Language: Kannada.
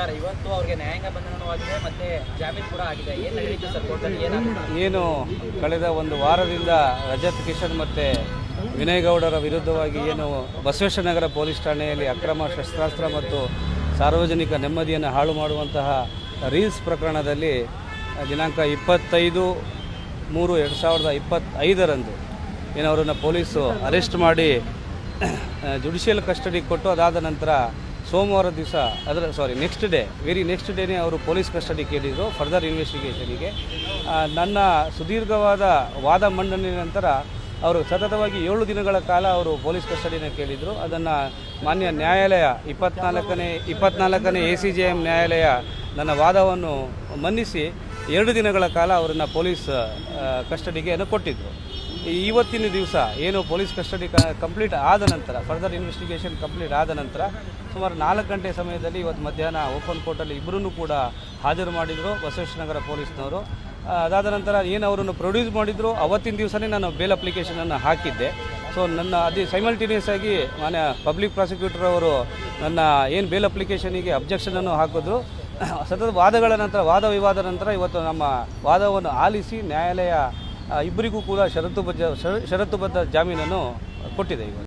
ಸರ್ ಇವತ್ತು ಅವ್ರಿಗೆ ನ್ಯಾಯಾಂಗ ಬಂಧನವೂ ಆಗಿದೆ ಮತ್ತೆ ಜಾಮೀನು ಕೂಡ ಆಗಿದೆ. ಏನು ನಡೆಯಿತು ಸರ್ ಕೋರ್ಟಲ್ಲಿ? ಏನು ಕಳೆದ ಒಂದು ವಾರದಿಂದ ರಜತ್ ಕಿಶನ್ ಮತ್ತು ವಿನಯ್ ಗೌಡರ ವಿರುದ್ಧವಾಗಿ ಏನು ಬಸವೇಶ್ವರನಗರ ಪೊಲೀಸ್ ಠಾಣೆಯಲ್ಲಿ ಅಕ್ರಮ ಶಸ್ತ್ರಾಸ್ತ್ರ ಮತ್ತು ಸಾರ್ವಜನಿಕ ನೆಮ್ಮದಿಯನ್ನು ಹಾಳು ಮಾಡುವಂತಹ ರೀಲ್ಸ್ ಪ್ರಕರಣದಲ್ಲಿ ದಿನಾಂಕ 25/3/2025 ಏನು ಅವರನ್ನು ಪೊಲೀಸು ಅರೆಸ್ಟ್ ಮಾಡಿ ಜುಡಿಷಿಯಲ್ ಕಸ್ಟಡಿಗೆ ಕೊಟ್ಟು ಅದಾದ ನಂತರ ಸೋಮವಾರ ದಿವಸ ನೆಕ್ಸ್ಟ್ ಡೇನೇ ಅವರು ಪೊಲೀಸ್ ಕಸ್ಟಡಿ ಕೇಳಿದರು ಫರ್ದರ್ ಇನ್ವೆಸ್ಟಿಗೇಷನಿಗೆ. ನನ್ನ ಸುದೀರ್ಘವಾದ ವಾದ ಮಂಡನೆ ನಂತರ ಅವರು ಸತತವಾಗಿ 7 ದಿನಗಳ ಕಾಲ ಅವರು ಪೊಲೀಸ್ ಕಸ್ಟಡಿನ ಕೇಳಿದರು. ಅದನ್ನು ಮಾನ್ಯ ನ್ಯಾಯಾಲಯ 24ನೇ ACJM ನ್ಯಾಯಾಲಯ ನನ್ನ ವಾದವನ್ನು ಮನ್ನಿಸಿ 2 ದಿನಗಳ ಕಾಲ ಅವರನ್ನು ಪೊಲೀಸ್ ಕಸ್ಟಡಿಗೆ ಕೊಟ್ಟಿದ್ದರು. ಇವತ್ತಿನ ದಿವಸ ಏನು ಪೊಲೀಸ್ ಕಸ್ಟಡಿ ಕಂಪ್ಲೀಟ್ ಆದ ನಂತರ ಫರ್ದರ್ ಇನ್ವೆಸ್ಟಿಗೇಷನ್ ಕಂಪ್ಲೀಟ್ ಆದ ನಂತರ ಸುಮಾರು 4 ಗಂಟೆ ಸಮಯದಲ್ಲಿ ಇವತ್ತು ಮಧ್ಯಾಹ್ನ ಓಪನ್ ಕೋರ್ಟಲ್ಲಿ ಇಬ್ಬರನ್ನೂ ಕೂಡ ಹಾಜರು ಮಾಡಿದರು ಬಸವೇಶ್ವರನಗರ ಪೊಲೀಸ್ನವರು. ಅದಾದ ನಂತರ ಏನು ಅವರನ್ನು ಪ್ರೊಡ್ಯೂಸ್ ಮಾಡಿದ್ರು ಅವತ್ತಿನ ದಿವಸನೇ ನಾನು ಬೇಲ್ ಅಪ್ಲಿಕೇಶನನ್ನು ಹಾಕಿದ್ದೆ. ಸೊ ನನ್ನ ಅದೇ ಸೈಮಲ್ಟೇನಿಯಸ್ ಆಗಿ ಮಾನ್ಯ ಪಬ್ಲಿಕ್ ಪ್ರಾಸಿಕ್ಯೂಟರ್ ಅವರು ನನ್ನ ಏನು ಬೇಲ್ ಅಪ್ಲಿಕೇಶನಿಗೆ ಅಬ್ಜೆಕ್ಷನನ್ನು ಹಾಕಿದ್ರು. ಸತತ ವಾದಗಳ ನಂತರ ವಾದ ವಿವಾದ ನಂತರ ಇವತ್ತು ನಮ್ಮ ವಾದವನ್ನು ಆಲಿಸಿ ನ್ಯಾಯಾಲಯ ಇಬ್ಬರಿಗೂ ಕೂಡ ಷರತ್ತುಬದ್ಧ ಜಾಮೀನನ್ನು ಕೊಟ್ಟಿದೆ.